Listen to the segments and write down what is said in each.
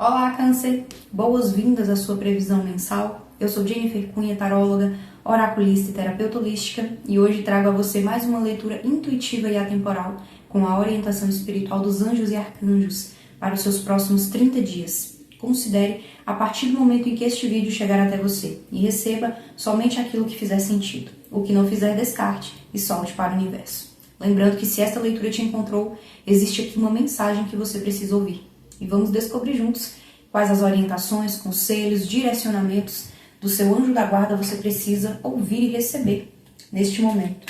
Olá, Câncer! Boas-vindas à sua previsão mensal. Eu sou Jennifer Cunha, taróloga, oraculista e terapeuta holística, e hoje trago a você mais uma leitura intuitiva e atemporal com a orientação espiritual dos anjos e arcanjos para os seus próximos 30 dias. Considere a partir do momento em que este vídeo chegar até você e receba somente aquilo que fizer sentido. O que não fizer, descarte e solte para o universo. Lembrando que se esta leitura te encontrou, existe aqui uma mensagem que você precisa ouvir. E vamos descobrir juntos quais as orientações, conselhos, direcionamentos do seu anjo da guarda você precisa ouvir e receber neste momento.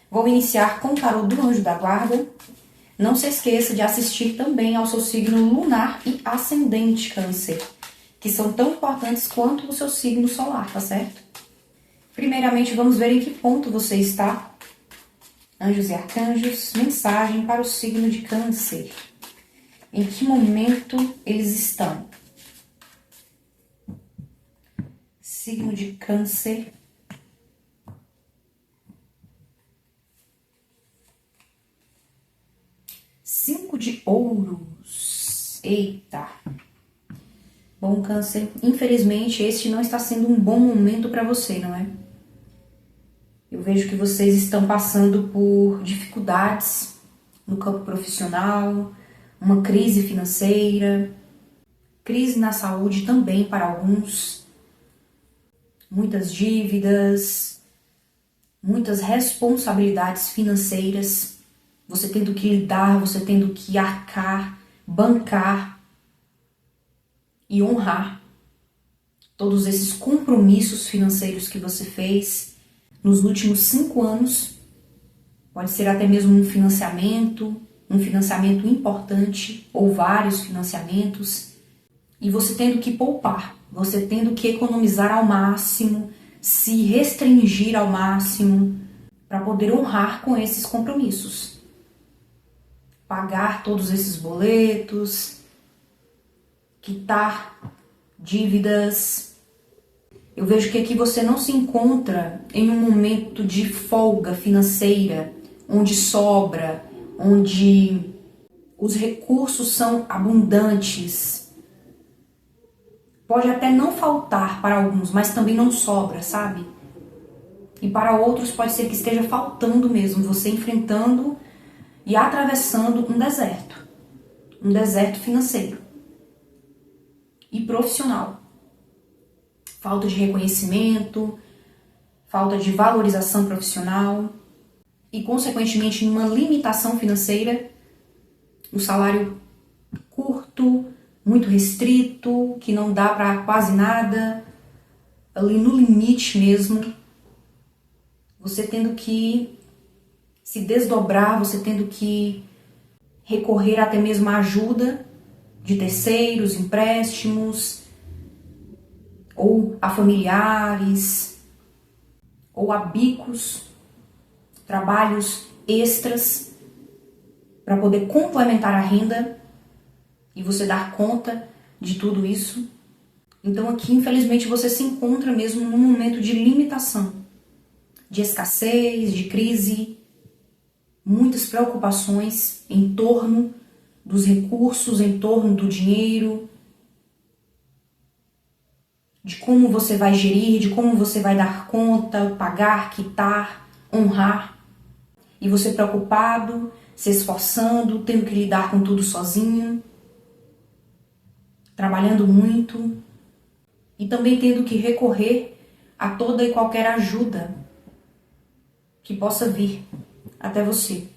Vou iniciar com o tarô do anjo da guarda. Não se esqueça de assistir também ao seu signo lunar e ascendente, Câncer, que são tão importantes quanto o seu signo solar, tá certo? Primeiramente, vamos ver em que ponto você está. Anjos e arcanjos, mensagem para o signo de Câncer. Em que momento eles estão? Signo de Câncer. Cinco de ouros. Eita! Bom, Câncer, infelizmente este não está sendo um bom momento para você, não é? Eu vejo que vocês estão passando por dificuldades no campo profissional, uma crise financeira, crise na saúde também para alguns, muitas dívidas, muitas responsabilidades financeiras, você tendo que lidar, você tendo que arcar, bancar e honrar todos esses compromissos financeiros que você fez nos últimos 5 anos, pode ser até mesmo um financiamento importante ou vários financiamentos, e você tendo que poupar, você tendo que economizar ao máximo, se restringir ao máximo para poder honrar com esses compromissos. Pagar todos esses boletos, quitar dívidas. Eu vejo que aqui você não se encontra em um momento de folga financeira, onde sobra, onde os recursos são abundantes. Pode até não faltar para alguns, mas também não sobra, sabe? E para outros pode ser que esteja faltando mesmo, você enfrentando e atravessando um deserto financeiro e profissional. Falta de reconhecimento, falta de valorização profissional e, consequentemente, uma limitação financeira, um salário curto, muito restrito, que não dá para quase nada, ali no limite mesmo, você tendo que se desdobrar, você tendo que recorrer até mesmo à ajuda de terceiros, empréstimos, ou a familiares, ou a bicos, trabalhos extras para poder complementar a renda e você dar conta de tudo isso. Então aqui, infelizmente, você se encontra mesmo num momento de limitação, de escassez, de crise, muitas preocupações em torno dos recursos, em torno do dinheiro, de como você vai gerir, de como você vai dar conta, pagar, quitar, honrar. E você preocupado, se esforçando, tendo que lidar com tudo sozinho, trabalhando muito e também tendo que recorrer a toda e qualquer ajuda que possa vir até você.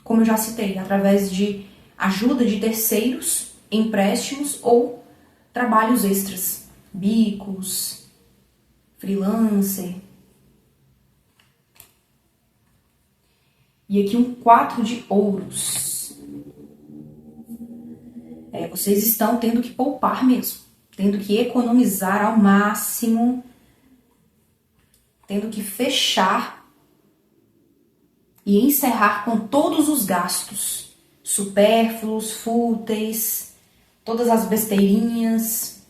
Como eu já citei, através de ajuda de terceiros, empréstimos ou trabalhos extras, bicos, freelancer. E aqui um 4 de ouros. Vocês estão tendo que poupar mesmo, tendo que economizar ao máximo, tendo que fechar e encerrar com todos os gastos supérfluos, fúteis, todas as besteirinhas,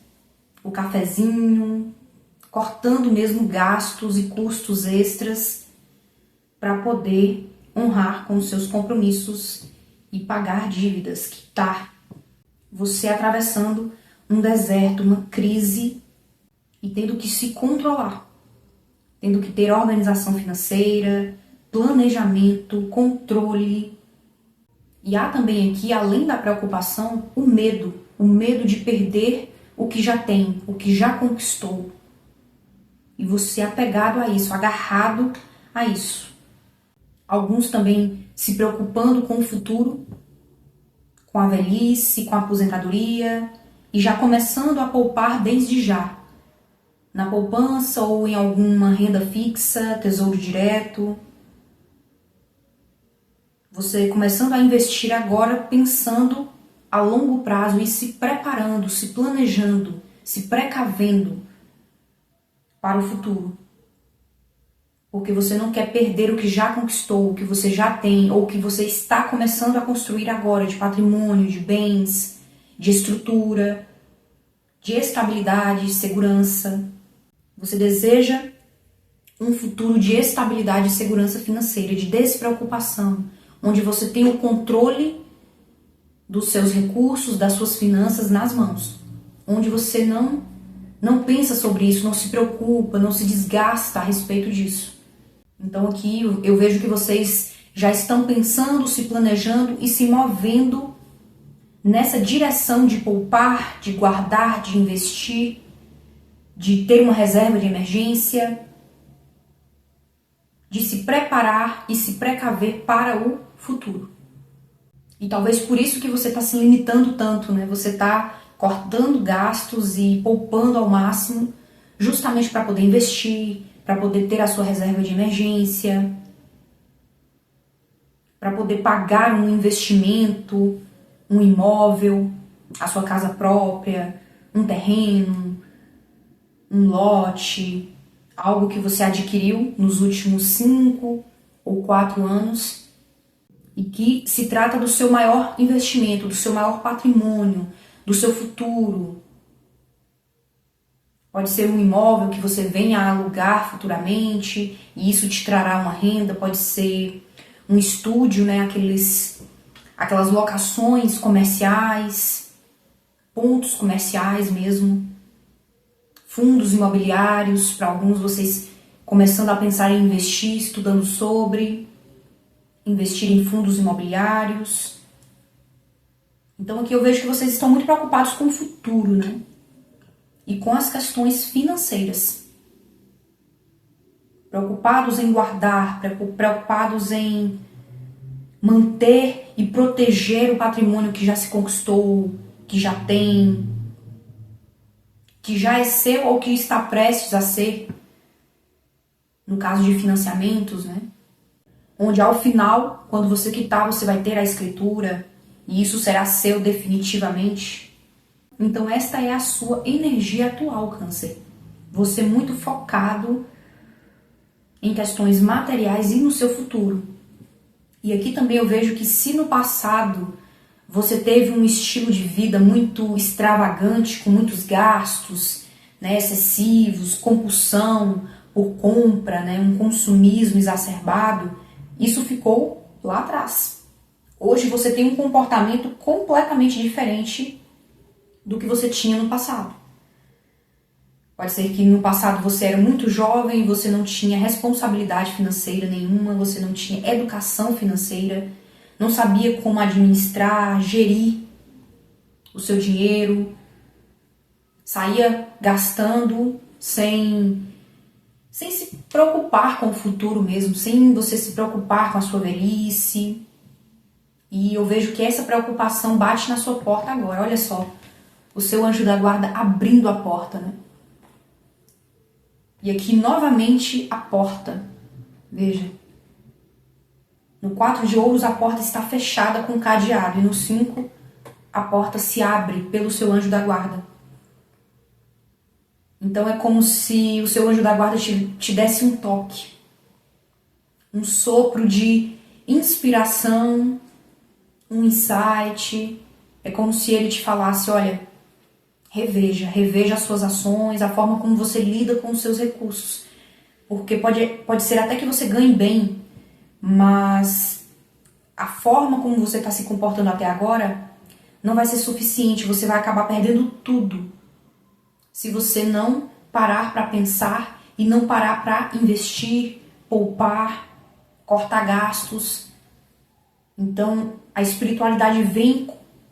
o cafezinho, cortando mesmo gastos e custos extras para poder honrar com os seus compromissos e pagar dívidas, quitar você atravessando um deserto, uma crise e tendo que se controlar, tendo que ter organização financeira, planejamento, controle. E há também aqui, além da preocupação, o medo de perder o que já tem, o que já conquistou. E você apegado a isso, agarrado a isso. Alguns também se preocupando com o futuro, com a velhice, com a aposentadoria, e já começando a poupar desde já. Na poupança ou em alguma renda fixa, tesouro direto. Você começando a investir agora pensando a longo prazo e se preparando, se planejando, se precavendo para o futuro. Porque você não quer perder o que já conquistou, o que você já tem, ou o que você está começando a construir agora, de patrimônio, de bens, de estrutura, de estabilidade, de segurança. Você deseja um futuro de estabilidade e segurança financeira, de despreocupação, onde você tem o controle dos seus recursos, das suas finanças nas mãos, onde você não pensa sobre isso, não se preocupa, não se desgasta a respeito disso. Então aqui eu vejo que vocês já estão pensando, se planejando e se movendo nessa direção de poupar, de guardar, de investir, de ter uma reserva de emergência, de se preparar e se precaver para o futuro. E talvez por isso que você está se limitando tanto, né? Você está cortando gastos e poupando ao máximo, justamente para poder investir, para poder ter a sua reserva de emergência, para poder pagar um investimento, um imóvel, a sua casa própria, um terreno, um lote, algo que você adquiriu nos últimos 5 ou 4 anos e que se trata do seu maior investimento, do seu maior patrimônio, do seu futuro. Pode ser um imóvel que você venha a alugar futuramente e isso te trará uma renda, pode ser um estúdio, né, aquelas locações comerciais, pontos comerciais mesmo, fundos imobiliários, para alguns vocês começando a pensar em investir, estudando sobre, investir em fundos imobiliários. Então aqui eu vejo que vocês estão muito preocupados com o futuro, né? E com as questões financeiras. Preocupados em guardar, preocupados em manter e proteger o patrimônio que já se conquistou, que já tem, que já é seu ou que está prestes a ser, no caso de financiamentos, né? Onde ao final, quando você quitar, você vai ter a escritura e isso será seu definitivamente. Então esta é a sua energia atual, Câncer. Você muito focado em questões materiais e no seu futuro. E aqui também eu vejo que se no passado você teve um estilo de vida muito extravagante, com muitos gastos, né, excessivos, compulsão por compra, né, um consumismo exacerbado, isso ficou lá atrás. Hoje você tem um comportamento completamente diferente do que você tinha no passado. Pode ser que no passado você era muito jovem, você não tinha responsabilidade financeira nenhuma, você não tinha educação financeira, não sabia como administrar, gerir o seu dinheiro, saía gastando sem se preocupar com o futuro mesmo, sem você se preocupar com a sua velhice. E eu vejo que essa preocupação bate na sua porta agora, olha só, o seu anjo da guarda abrindo a porta, né? E aqui novamente a porta, veja. No 4 de ouros a porta está fechada com cadeado e no 5 a porta se abre pelo seu anjo da guarda. Então é como se o seu anjo da guarda te desse um toque, um sopro de inspiração, um insight. É como se ele te falasse, olha, reveja as suas ações, a forma como você lida com os seus recursos. Porque pode ser até que você ganhe bem, mas a forma como você está se comportando até agora não vai ser suficiente, você vai acabar perdendo tudo se você não parar para pensar e não parar para investir, poupar, cortar gastos. Então, a espiritualidade vem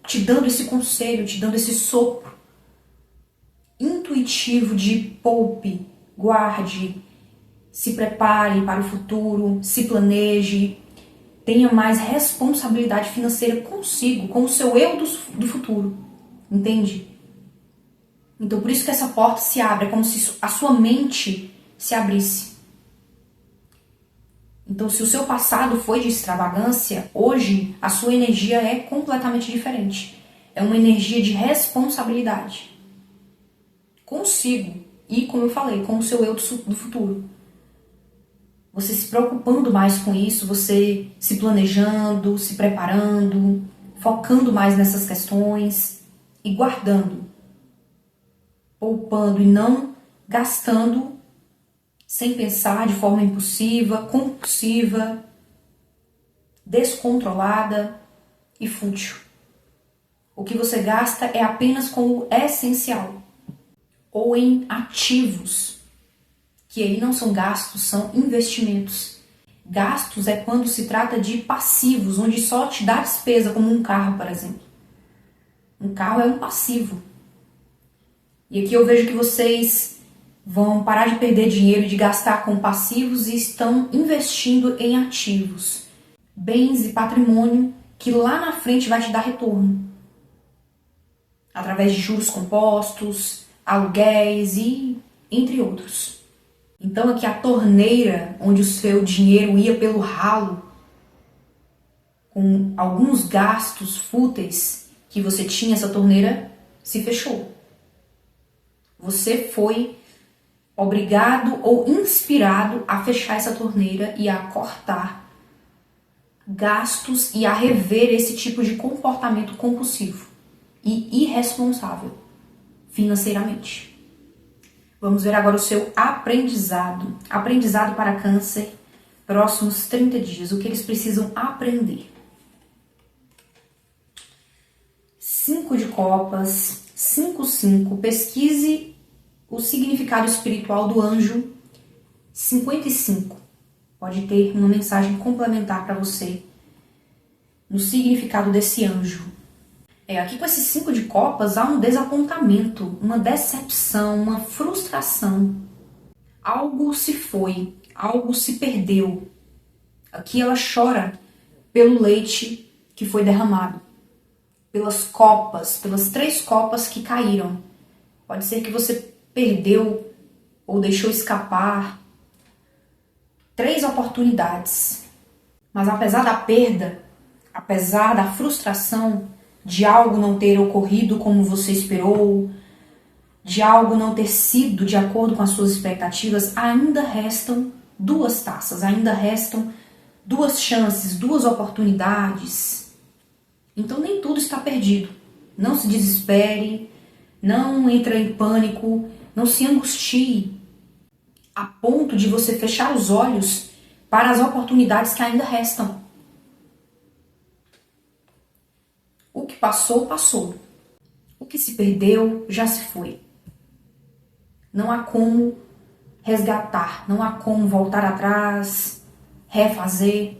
te dando esse conselho, te dando esse sopro intuitivo de poupe, guarde, se prepare para o futuro, se planeje, tenha mais responsabilidade financeira consigo, com o seu eu do futuro, entende? Então por isso que essa porta se abre, é como se a sua mente se abrisse. Então se o seu passado foi de extravagância, hoje a sua energia é completamente diferente. É uma energia de responsabilidade consigo e, como eu falei, com o seu eu do futuro. Você se preocupando mais com isso, você se planejando, se preparando, focando mais nessas questões e guardando, poupando e não gastando sem pensar, de forma impulsiva, compulsiva, descontrolada e fútil. O que você gasta é apenas com o essencial ou em ativos, que aí não são gastos, são investimentos. Gastos é quando se trata de passivos, onde só te dá despesa, como um carro, por exemplo. Um carro é um passivo. E aqui eu vejo que vocês vão parar de perder dinheiro, de gastar com passivos e estão investindo em ativos, bens e patrimônio que lá na frente vai te dar retorno. Através de juros compostos, aluguéis e entre outros. Então aqui a torneira onde o seu dinheiro ia pelo ralo, com alguns gastos fúteis que você tinha, essa torneira se fechou. Você foi obrigado ou inspirado a fechar essa torneira e a cortar gastos e a rever esse tipo de comportamento compulsivo e irresponsável financeiramente. Vamos ver agora o seu aprendizado. Aprendizado para Câncer, próximos 30 dias. O que eles precisam aprender. 5 de copas, 5. Pesquise o significado espiritual do anjo 55. Pode ter uma mensagem complementar para você no significado desse anjo. Aqui com esses 5 de copas há um desapontamento, uma decepção, uma frustração. Algo se foi, algo se perdeu. Aqui ela chora pelo leite que foi derramado, pelas copas, pelas 3 copas que caíram. Pode ser que você perdeu ou deixou escapar 3 oportunidades. Mas apesar da perda, apesar da frustração, de algo não ter ocorrido como você esperou, de algo não ter sido de acordo com as suas expectativas, ainda restam 2 taças, ainda restam 2 chances, 2 oportunidades. Então nem tudo está perdido. Não se desespere, não entre em pânico, não se angustie a ponto de você fechar os olhos para as oportunidades que ainda restam. O que passou, passou. O que se perdeu, já se foi. Não há como resgatar, não há como voltar atrás, refazer.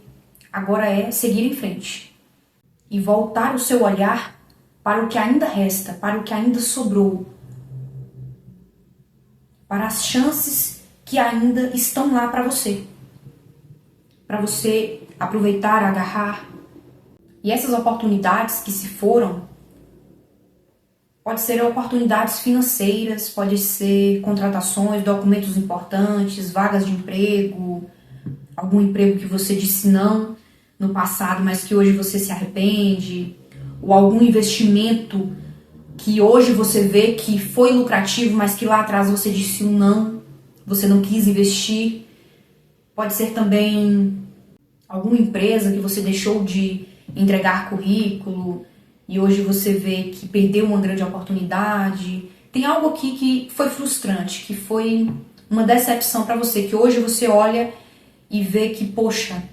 Agora é seguir em frente. E voltar o seu olhar para o que ainda resta, para o que ainda sobrou. Para as chances que ainda estão lá para você. Para você aproveitar, agarrar. E essas oportunidades que se foram, pode ser oportunidades financeiras, pode ser contratações, documentos importantes, vagas de emprego, algum emprego que você disse não no passado, mas que hoje você se arrepende, ou algum investimento que hoje você vê que foi lucrativo, mas que lá atrás você disse um não, você não quis investir. Pode ser também alguma empresa que você deixou de entregar currículo e hoje você vê que perdeu uma grande oportunidade. Tem algo aqui que foi frustrante, que foi uma decepção para você, que hoje você olha e vê que, poxa,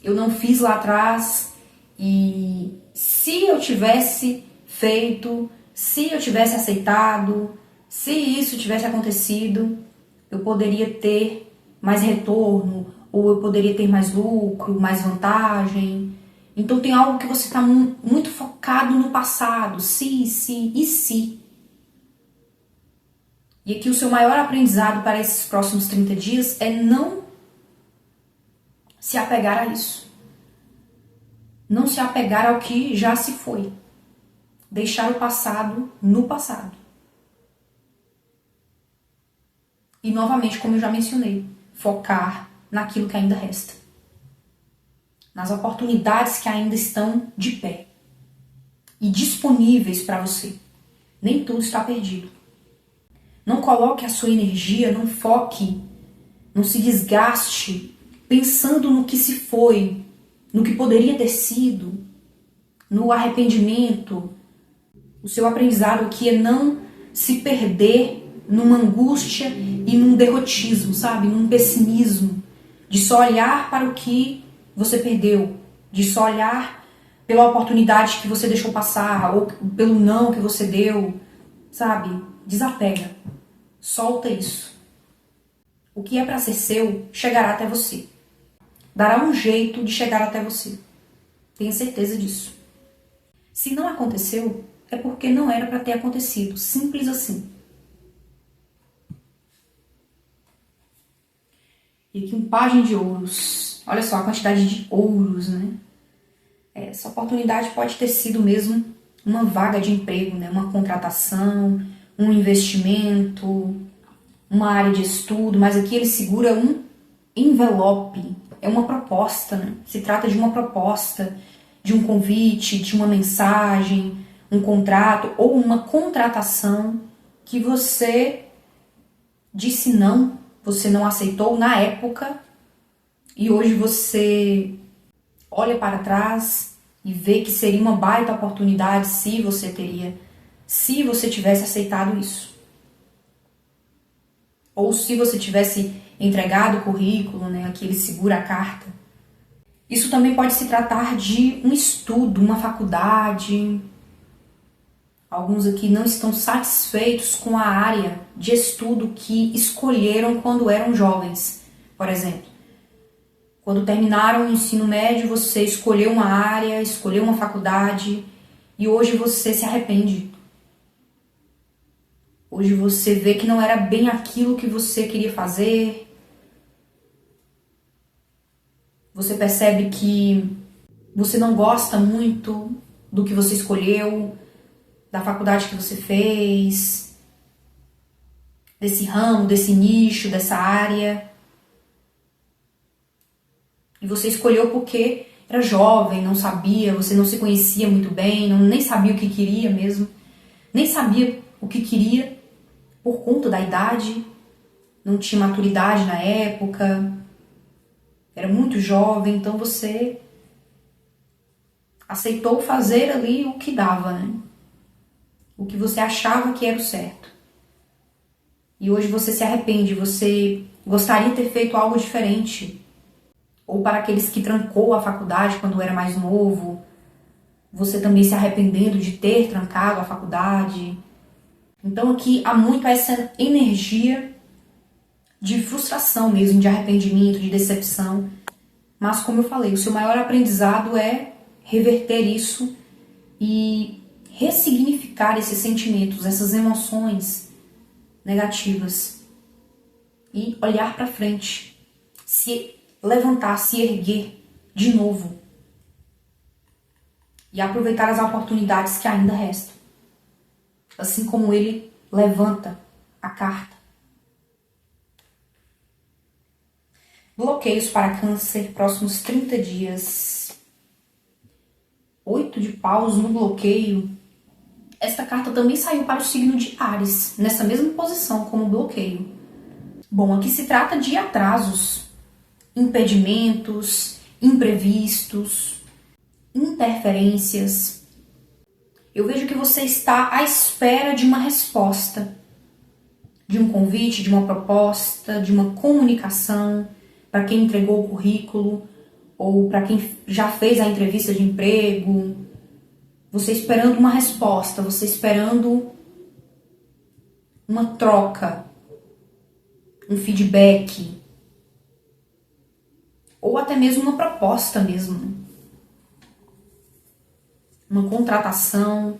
eu não fiz lá atrás e se eu tivesse feito, se eu tivesse aceitado, se isso tivesse acontecido, eu poderia ter mais retorno, ou eu poderia ter mais lucro, mais vantagem. Então tem algo que você está muito focado no passado, se, e se. E aqui o seu maior aprendizado para esses próximos 30 dias é não se apegar a isso. Não se apegar ao que já se foi. Deixar o passado no passado. E novamente, como eu já mencionei, focar naquilo que ainda resta. Nas oportunidades que ainda estão de pé e disponíveis para você. Nem tudo está perdido. Não coloque a sua energia, não foque, não se desgaste pensando no que se foi, no que poderia ter sido, no arrependimento. O seu aprendizado aqui é não se perder numa angústia e num derrotismo, sabe? Num pessimismo, de só olhar para o que você perdeu, de só olhar pela oportunidade que você deixou passar, ou pelo não que você deu, sabe? Desapega. Solta isso. O que é para ser seu chegará até você. Dará um jeito de chegar até você. Tenha certeza disso. Se não aconteceu, é porque não era para ter acontecido. Simples assim. E aqui um pajem de ouros. Olha só a quantidade de ouros, né? Essa oportunidade pode ter sido mesmo uma vaga de emprego, né? Uma contratação, um investimento, uma área de estudo, mas aqui ele segura um envelope, é uma proposta, né? Se trata de uma proposta, de um convite, de uma mensagem, um contrato ou uma contratação que você disse não, você não aceitou na época e hoje você olha para trás e vê que seria uma baita oportunidade se você tivesse aceitado isso. Ou se você tivesse entregado o currículo, né, aqui ele segura a carta. Isso também pode se tratar de um estudo, uma faculdade. Alguns aqui não estão satisfeitos com a área de estudo que escolheram quando eram jovens. Por exemplo, quando terminaram o ensino médio, você escolheu uma área, escolheu uma faculdade e hoje você se arrepende. Hoje você vê que não era bem aquilo que você queria fazer. Você percebe que você não gosta muito do que você escolheu, da faculdade que você fez, desse ramo, desse nicho, dessa área. E você escolheu porque era jovem, não sabia, você não se conhecia muito bem, nem sabia o que queria mesmo. Nem sabia o que queria por conta da idade, não tinha maturidade na época, era muito jovem, então você aceitou fazer ali o que dava, né? O que você achava que era o certo. E hoje você se arrepende, você gostaria de ter feito algo diferente. Ou para aqueles que trancou a faculdade quando era mais novo, você também se arrependendo de ter trancado a faculdade. Então aqui há muito essa energia de frustração mesmo, de arrependimento, de decepção. Mas como eu falei, o seu maior aprendizado é reverter isso e ressignificar esses sentimentos, essas emoções negativas. E olhar para frente, se levantar, se erguer de novo. E aproveitar as oportunidades que ainda restam. Assim como ele levanta a carta. Bloqueios para Câncer, próximos 30 dias. 8 de paus no bloqueio. Esta carta também saiu para o signo de Áries, nessa mesma posição como bloqueio. Bom, aqui se trata de atrasos, impedimentos, imprevistos, interferências. Eu vejo que você está à espera de uma resposta, de um convite, de uma proposta, de uma comunicação, para quem entregou o currículo, ou para quem já fez a entrevista de emprego. você esperando uma resposta, você esperando uma troca, um feedback, ou até mesmo uma proposta mesmo, uma contratação.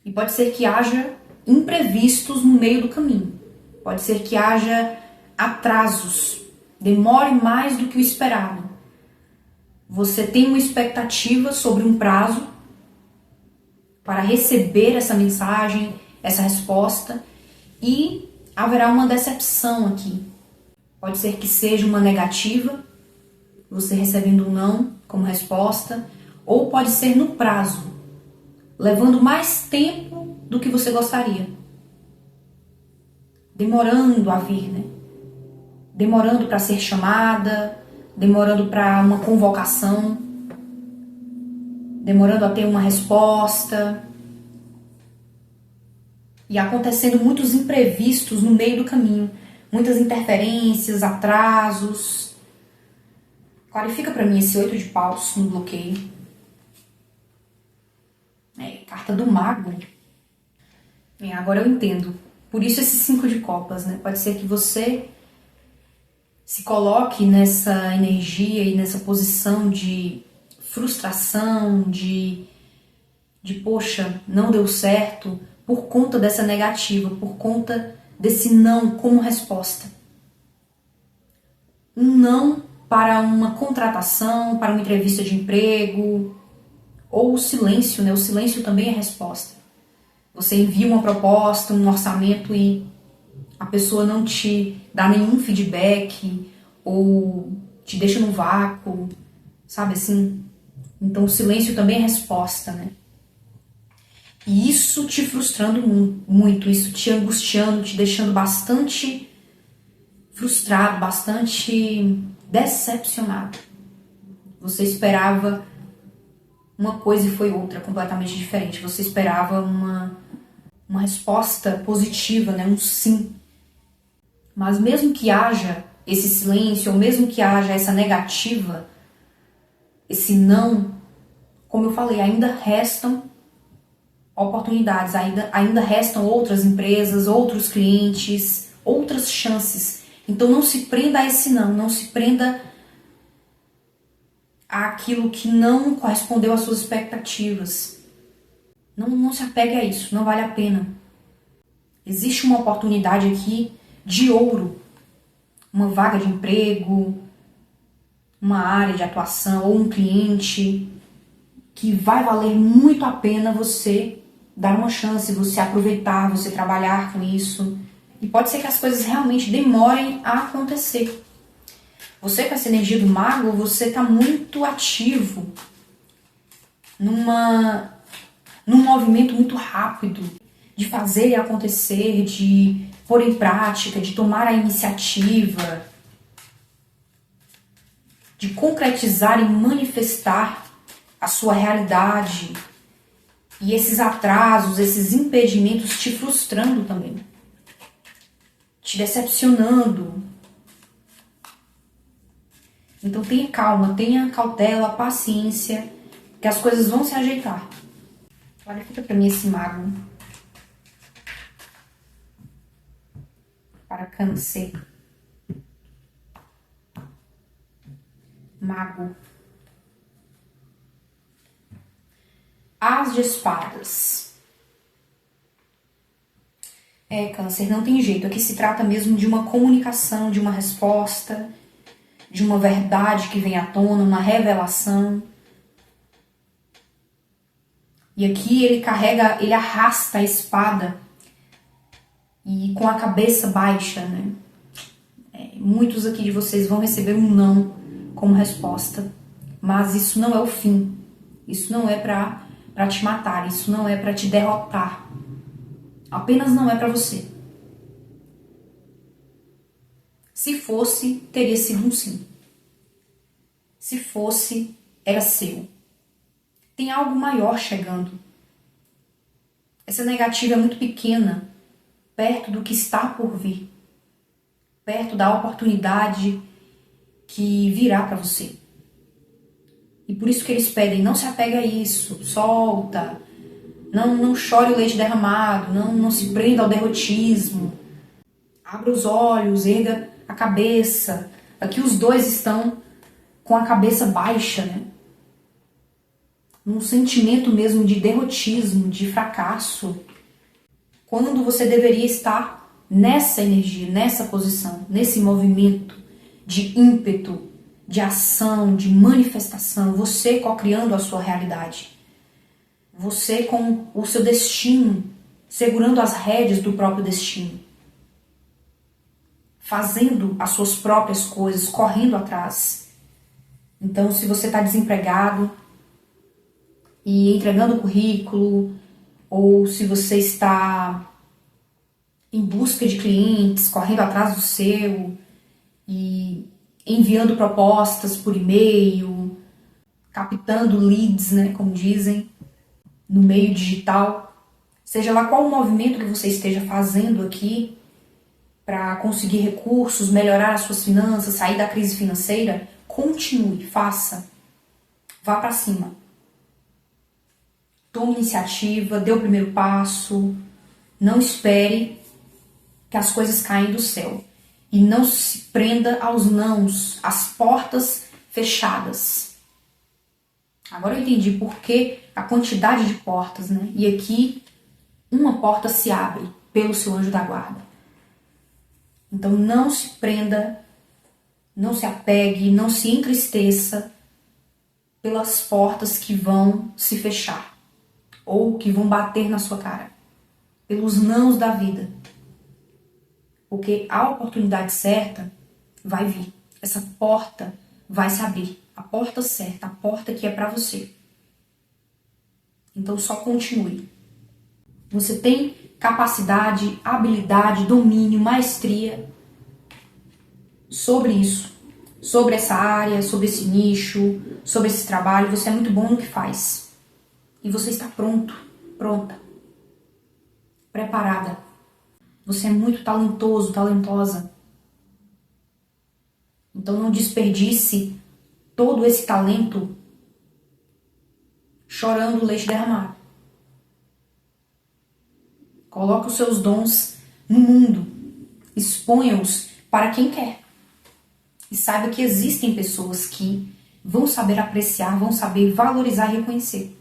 E pode ser que haja imprevistos no meio do caminho. Pode ser que haja atrasos, demore mais do que o esperado. Você tem uma expectativa sobre um prazo para receber essa mensagem, essa resposta, e haverá uma decepção aqui. Pode ser que seja uma negativa, você recebendo um não como resposta, ou pode ser no prazo, levando mais tempo do que você gostaria. Demorando a vir, né? Demorando para ser chamada, demorando para uma convocação, demorando a ter uma resposta. E acontecendo muitos imprevistos no meio do caminho, muitas interferências, atrasos. Clarifica para mim esse 8 de paus no bloqueio. Carta do mago. Agora eu entendo. Por isso esse 5 de copas, né? Pode ser que você se coloque nessa energia e nessa posição de frustração, de poxa, não deu certo, por conta dessa negativa, por conta desse não como resposta. Um não para uma contratação, para uma entrevista de emprego, ou o silêncio, né? O silêncio também é resposta. Você envia uma proposta, um orçamento e a pessoa não te dá nenhum feedback ou te deixa no vácuo, sabe assim? Então o silêncio também é resposta, né? E isso te frustrando muito, isso te angustiando, te deixando bastante frustrado, bastante decepcionado. Você esperava uma coisa e foi outra, completamente diferente. Você esperava uma resposta positiva, né? Um sim. Mas mesmo que haja esse silêncio, ou mesmo que haja essa negativa, esse não, como eu falei, ainda restam oportunidades, ainda restam outras empresas, outros clientes, outras chances. Então não se prenda a esse não se prenda àquilo que não correspondeu às suas expectativas. Não se apegue a isso, não vale a pena. Existe uma oportunidade aqui de ouro, uma vaga de emprego, uma área de atuação ou um cliente que vai valer muito a pena você dar uma chance, você aproveitar, você trabalhar com isso. E pode ser que as coisas realmente demorem a acontecer. Você com essa energia do mago, você está muito ativo num movimento muito rápido de fazer acontecer, de pôr em prática, de tomar a iniciativa, de concretizar e manifestar a sua realidade. E esses atrasos, esses impedimentos te frustrando também, te decepcionando. Então tenha calma, tenha cautela, paciência, que as coisas vão se ajeitar. Olha, fica pra mim esse mago. Para Câncer. Mago. As de espadas. Câncer, não tem jeito. Aqui se trata mesmo de uma comunicação, de uma resposta, de uma verdade que vem à tona, uma revelação. E aqui ele arrasta a espada e com a cabeça baixa, né? Muitos aqui de vocês vão receber um não como resposta, mas isso não é o fim. Isso não é para te matar, isso não é para te derrotar. Apenas não é para você. Se fosse, teria sido um sim. Se fosse, era seu. Tem algo maior chegando. Essa negativa é muito pequena, perto do que está por vir, perto da oportunidade que virá para você. E por isso que eles pedem, não se apegue a isso, solta, Não chore o leite derramado, não se prenda ao derrotismo. Abra os olhos, erga a cabeça. Aqui os dois estão com a cabeça baixa, né? Um sentimento mesmo de derrotismo, de fracasso. Quando você deveria estar nessa energia, nessa posição, nesse movimento de ímpeto, de ação, de manifestação, você co-criando a sua realidade. Você com o seu destino, segurando as rédeas do próprio destino. Fazendo as suas próprias coisas, correndo atrás. Então, se você está desempregado e entregando o currículo, ou se você está em busca de clientes, correndo atrás do seu e enviando propostas por e-mail, captando leads, né, como dizem, no meio digital, seja lá qual o movimento que você esteja fazendo aqui para conseguir recursos, melhorar as suas finanças, sair da crise financeira, continue, faça, vá para cima. Tome iniciativa, dê o primeiro passo, não espere que as coisas caem do céu. E não se prenda aos nãos, às portas fechadas. Agora eu entendi por que a quantidade de portas, né? E aqui uma porta se abre pelo seu anjo da guarda. Então não se prenda, não se apegue, não se entristeça pelas portas que vão se fechar ou que vão bater na sua cara, pelos nãos da vida. Porque a oportunidade certa vai vir. Essa porta vai se abrir. A porta certa, a porta que é para você. Então só continue. Você tem capacidade, habilidade, domínio, maestria sobre isso. Sobre essa área, sobre esse nicho, sobre esse trabalho. Você é muito bom no que faz. E você está pronto, pronta, preparada. Você é muito talentoso, talentosa. Então não desperdice todo esse talento chorando leite derramado. Coloque os seus dons no mundo. Exponha-os para quem quer. E saiba que existem pessoas que vão saber apreciar, vão saber valorizar e reconhecer.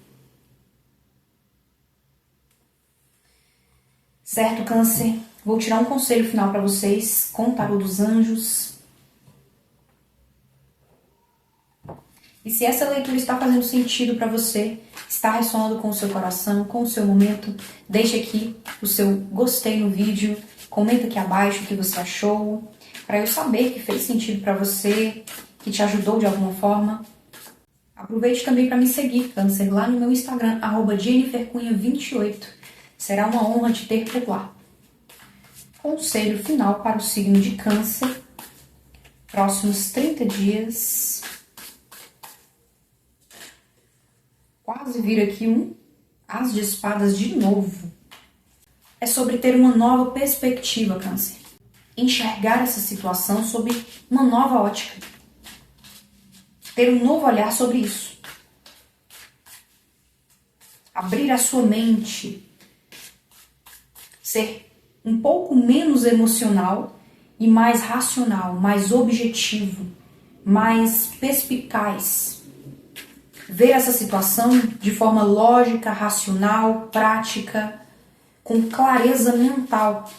Certo, Câncer? Vou tirar um conselho final para vocês com o tarô dos anjos. E se essa leitura está fazendo sentido para você, está ressoando com o seu coração, com o seu momento, deixe aqui o seu gostei no vídeo, comenta aqui abaixo o que você achou, para eu saber que fez sentido para você, que te ajudou de alguma forma. Aproveite também para me seguir, Câncer, lá no meu Instagram, @jennifercunha28. Será uma honra te ter por lá. Conselho final para o signo de Câncer. Próximos 30 dias. Quase vira aqui um As de Espadas de novo. É sobre ter uma nova perspectiva, Câncer. Enxergar essa situação sob uma nova ótica. Ter um novo olhar sobre isso. Abrir a sua mente. Ser um pouco menos emocional e mais racional, mais objetivo, mais perspicaz. Ver essa situação de forma lógica, racional, prática, com clareza mental.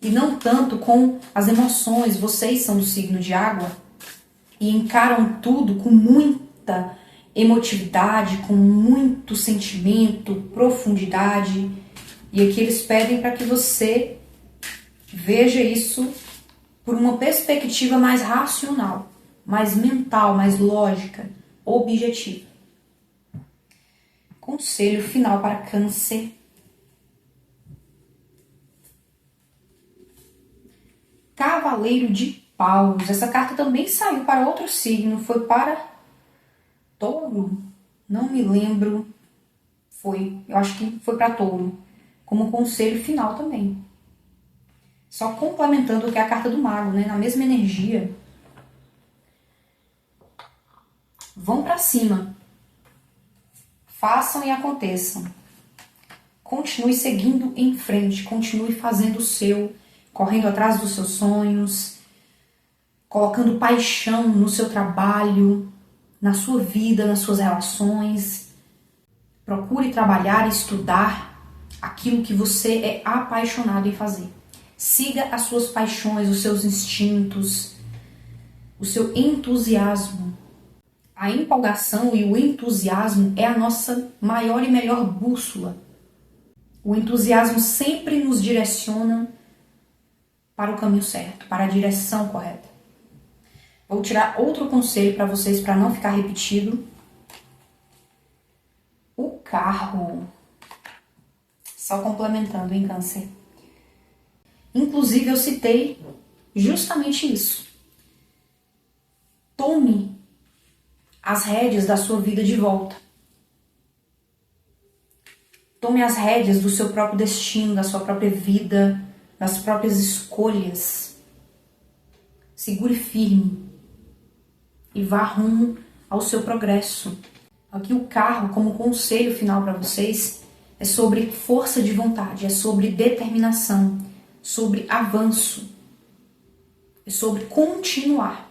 E não tanto com as emoções. Vocês são do signo de água e encaram tudo com muita emotividade, com muito sentimento, profundidade. E aqui eles pedem para que você veja isso por uma perspectiva mais racional, mais mental, mais lógica, objetiva. Conselho final para Câncer. Cavaleiro de Paus. Essa carta também saiu para outro signo. Foi para Touro? Não me lembro. Eu acho que foi para Touro. Como conselho final também. Só complementando o que é a carta do Mago, né? Na mesma energia. Vão para cima. Façam e aconteçam. Continue seguindo em frente, continue fazendo o seu, correndo atrás dos seus sonhos, colocando paixão no seu trabalho, na sua vida, nas suas relações. Procure trabalhar e estudar aquilo que você é apaixonado em fazer. Siga as suas paixões, os seus instintos, o seu entusiasmo. A empolgação e o entusiasmo é a nossa maior e melhor bússola. O entusiasmo sempre nos direciona para o caminho certo, para a direção correta. Vou tirar outro conselho para vocês, para não ficar repetido. O carro. Só complementando em Câncer. Inclusive, eu citei justamente isso. Tome as rédeas da sua vida de volta. Tome as rédeas do seu próprio destino, da sua própria vida, das próprias escolhas. Segure firme e vá rumo ao seu progresso. Aqui o carro, como conselho final para vocês, é sobre força de vontade, é sobre determinação, sobre avanço, é sobre continuar.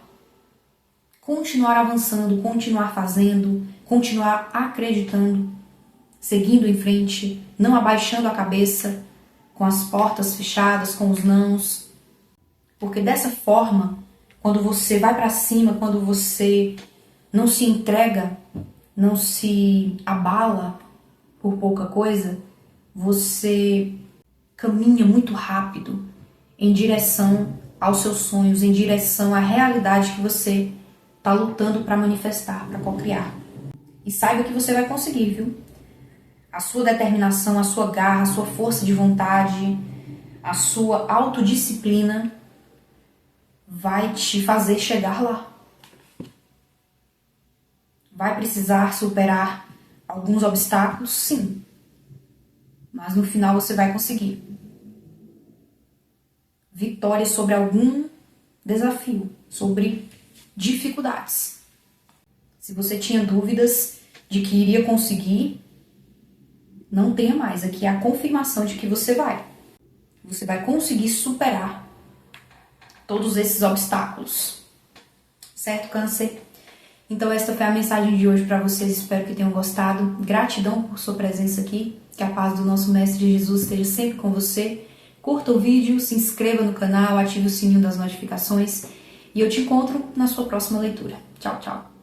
Continuar avançando, continuar fazendo, continuar acreditando, seguindo em frente, não abaixando a cabeça, com as portas fechadas, com os nãos. Porque dessa forma, quando você vai para cima, quando você não se entrega, não se abala por pouca coisa, você caminha muito rápido em direção aos seus sonhos, em direção à realidade que você está lutando para manifestar, para cocriar. E saiba que você vai conseguir, viu? A sua determinação, a sua garra, a sua força de vontade, a sua autodisciplina vai te fazer chegar lá. Vai precisar superar alguns obstáculos, sim. Mas no final você vai conseguir. Vitória sobre algum desafio, sobre dificuldades. Se você tinha dúvidas de que iria conseguir, não tenha mais. Aqui é a confirmação de que você vai. Você vai conseguir superar todos esses obstáculos. Certo, Câncer? Então esta foi a mensagem de hoje para vocês. Espero que tenham gostado. Gratidão por sua presença aqui. Que a paz do nosso Mestre Jesus esteja sempre com você. Curta o vídeo, se inscreva no canal, ative o sininho das notificações. E eu te encontro na sua próxima leitura. Tchau, tchau.